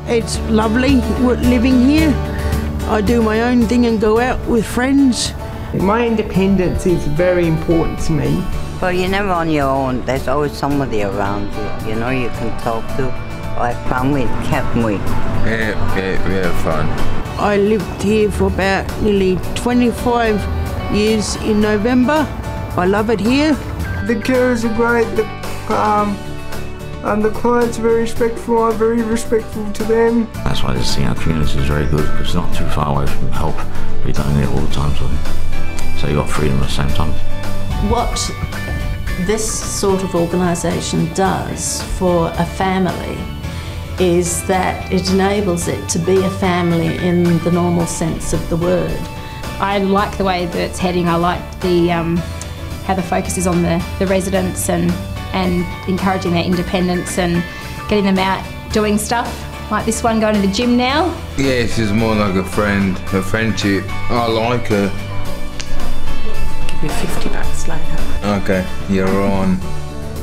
It's lovely living here. I do my own thing and go out with friends. My independence is very important to me. Well, you're never on your own. There's always somebody around you, you know, you can talk to. Like family kept me. Yeah, we have fun. I lived here for about nearly 25 years in November. I love it here. The carers are great, and the clients are very respectful. I'm very respectful to them. That's why this our community is very good, because it's not too far away from help, but you don't need it all the time, so you've got freedom at the same time. What this sort of organisation does for a family is that it enables it to be a family in the normal sense of the word. I like the way that it's heading. I like the how the focus is on the residents and encouraging their independence and getting them out doing stuff. Like this one, going to the gym now. Yeah, she's more like a friend, a friendship. I like her. Give me $50 later. Okay, you're on.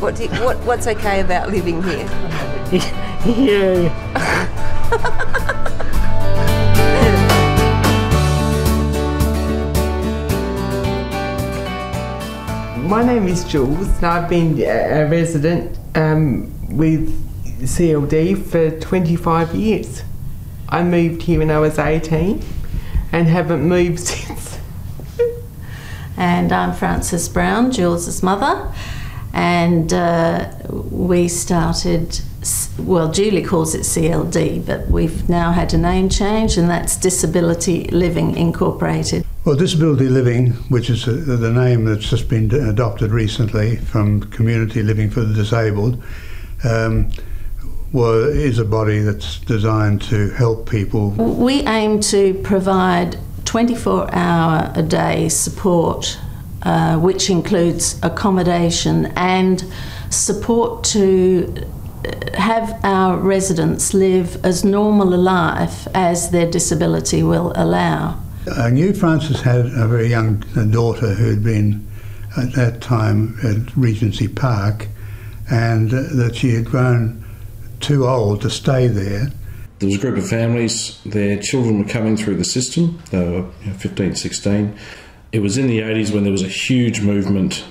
What's okay about living here? Yeah. My name is Jules and I've been a resident with CLD for 25 years. I moved here when I was 18 and haven't moved since. And I'm Frances Brown, Jules' mother, and we started, well, Julie calls it CLD, but we've now had a name change, and that's Disability Living Incorporated. Well, Disability Living, which is the name that's just been adopted recently from Community Living for the Disabled, is a body that's designed to help people. We aim to provide 24-hour-a-day support, which includes accommodation and support to have our residents live as normal a life as their disability will allow. I knew Frances had a very young daughter who had been at that time at Regency Park, and that she had grown too old to stay there. There was a group of families, their children were coming through the system, they were 15, 16. It was in the 80s when there was a huge movement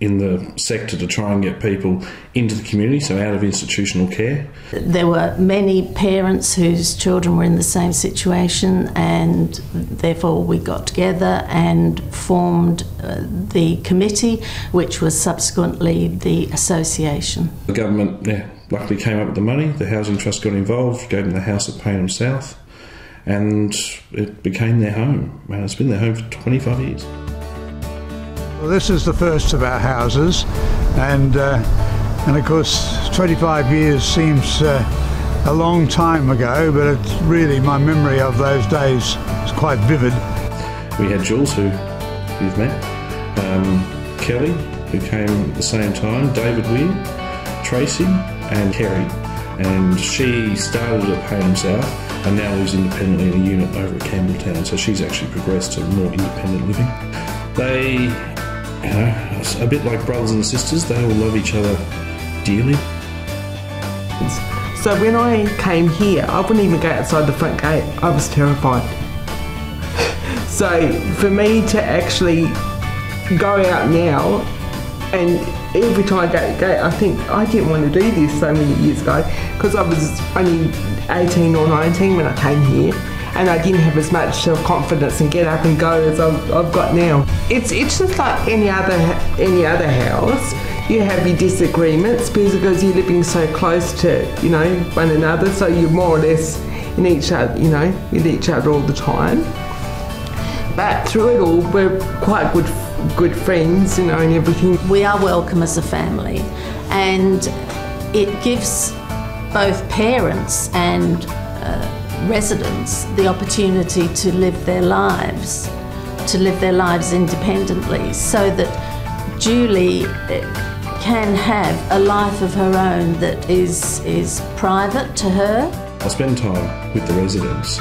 in the sector to try and get people into the community, so out of institutional care. There were many parents whose children were in the same situation, and therefore we got together and formed the committee, which was subsequently the association. The government luckily came up with the money, the Housing Trust got involved, gave them the house at Payneham South, and it became their home. And it's been their home for 25 years. Well, this is the first of our houses, and of course 25 years seems a long time ago, but it's really, my memory of those days is quite vivid. We had Jules, who you've met, Kelly, who came at the same time, David Weir, Tracy and Kerry, and she started at Payneham South and now lives independently in a unit over at Campbelltown, so she's actually progressed to more independent living. They, a bit like brothers and sisters, they all love each other dearly. So when I came here, I wouldn't even go outside the front gate. I was terrified. So for me to actually go out now, and every time I go to the gate, I think I didn't want to do this so many years ago, because I was only 18 or 19 when I came here, and I didn't have as much self-confidence and get up and go as I've got now. It's just like any other house. You have your disagreements because you're living so close to, one another, so you're more or less in each other, with each other all the time. But through it all, we're quite good friends, and everything. We are welcome as a family, and it gives both parents and residents the opportunity to live their lives independently, so that Julie can have a life of her own that is private to her. I spend time with the residents.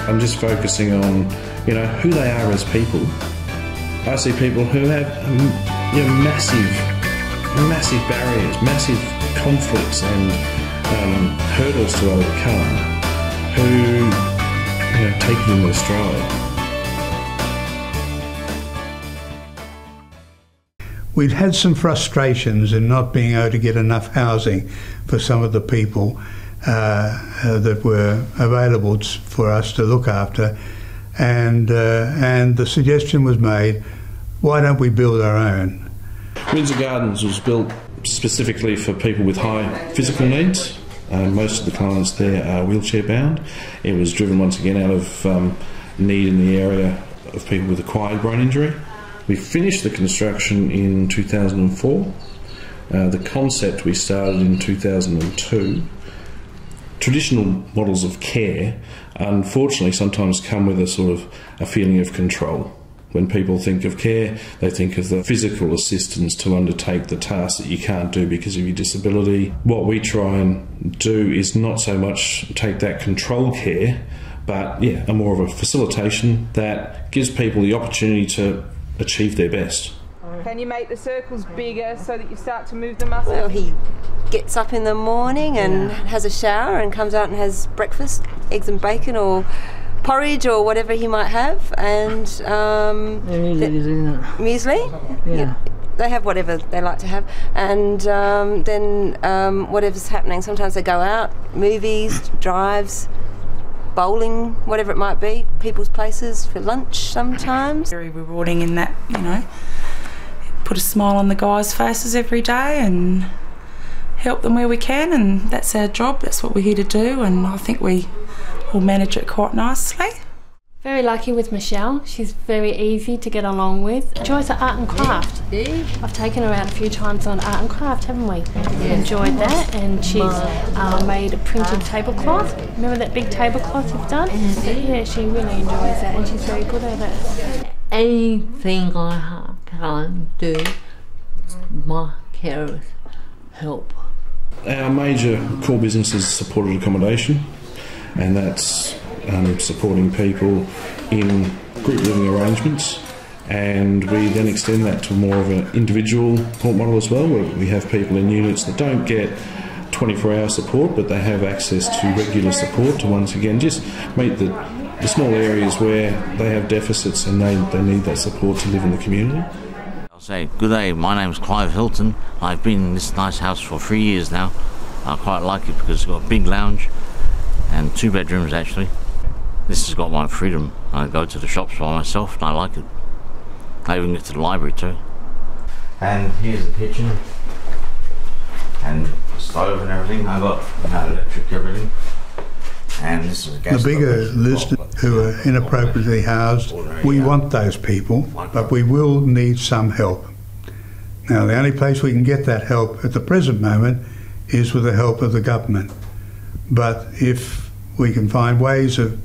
I'm just focusing on, who they are as people. I see people who have massive barriers, massive conflicts and hurdles to overcome. who take it in their stride. We'd had some frustrations in not being able to get enough housing for some of the people that were available for us to look after, and the suggestion was made, why don't we build our own? Windsor Gardens was built specifically for people with high physical needs. Most of the clients there are wheelchair bound. It was driven once again out of need in the area of people with acquired brain injury. We finished the construction in 2004. The concept we started in 2002. Traditional models of care, unfortunately, sometimes come with a feeling of control. When people think of care, they think of the physical assistance to undertake the tasks that you can't do because of your disability. What we try and do is not so much take that control care, but a more of a facilitation that gives people the opportunity to achieve their best. Can you make the circles bigger so that you start to move the muscle? Well, he gets up in the morning and has a shower and comes out and has breakfast, eggs and bacon or porridge or whatever he might have, and muesli. Yeah. They have whatever they like to have, and then whatever's happening. Sometimes they go out, movies, drives, bowling, whatever it might be, people's places for lunch sometimes. Very rewarding in that, put a smile on the guys' faces every day and help them where we can, and that's our job, that's what we're here to do, and I think we will manage it quite nicely. Very lucky with Michelle. She's very easy to get along with. Enjoys the art and craft. I've taken her out a few times on art and craft, haven't we? Enjoyed that, and she's made a printed tablecloth. Remember that big tablecloth you've done? Yeah, she really enjoys that, and she's very good at it. Anything I can do, my carers help. Our major core business is supported accommodation, and that's supporting people in group living arrangements, and we then extend that to more of an individual support model as well, where we have people in units that don't get 24-hour support, but they have access to regular support to once again just meet the small areas where they have deficits and they need that support to live in the community. I'll say, good day, my name's Clive Hilton. I've been in this nice house for 3 years now. I quite like it because it's got a big lounge and 2 bedrooms actually. This has got my freedom. I go to the shops by myself and I like it. I even get to the library too. And here's the kitchen and the stove and everything. I got electric everything. And this is a gas the bigger stove. list who are inappropriately housed, we want those people, but we will need some help. Now, the only place we can get that help at the present moment is with the help of the government. But if we can find ways of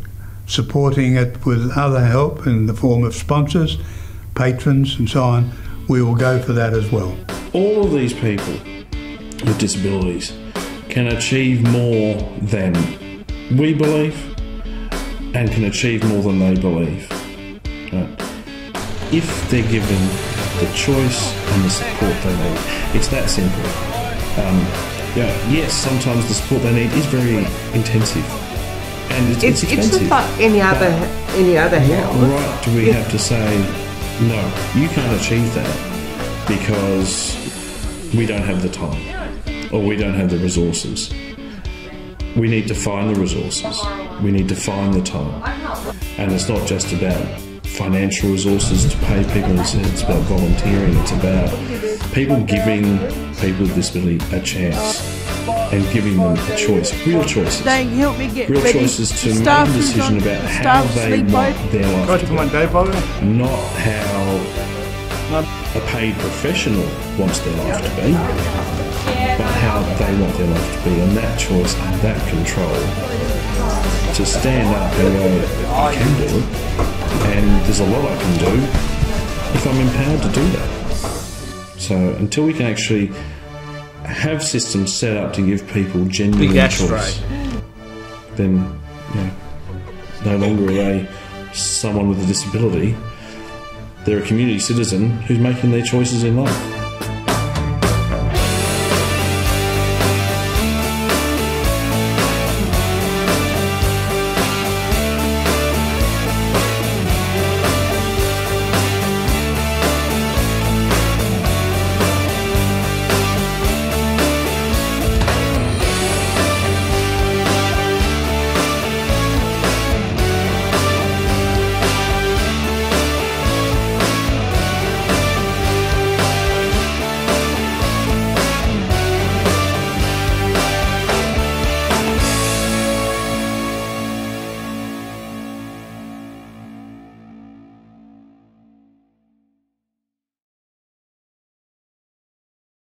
supporting it with other help in the form of sponsors, patrons and so on, we will go for that as well. All of these people with disabilities can achieve more than we believe and can achieve more than they believe. Right? If they're given the choice and the support they need. It's that simple. Yes, sometimes the support they need is very intensive. And it's expensive. It's just like any other help. Right, do we have to say, no, you can't achieve that because we don't have the time or we don't have the resources. We need to find the resources. We need to find the time. And it's not just about financial resources to pay people, it's about volunteering, it's about people giving people with disability a chance and giving them a choice, real choices. They help me get real ready. choices to make a decision about how they want their life to be. Not how a paid professional wants their life to be, but how they want their life to be, and that choice and that control to stand up and go, I can do it, and there's a lot I can do if I'm empowered to do that. So until we can actually have systems set up to give people genuine choice, then no longer are they someone with a disability. They're a community citizen who's making their choices in life.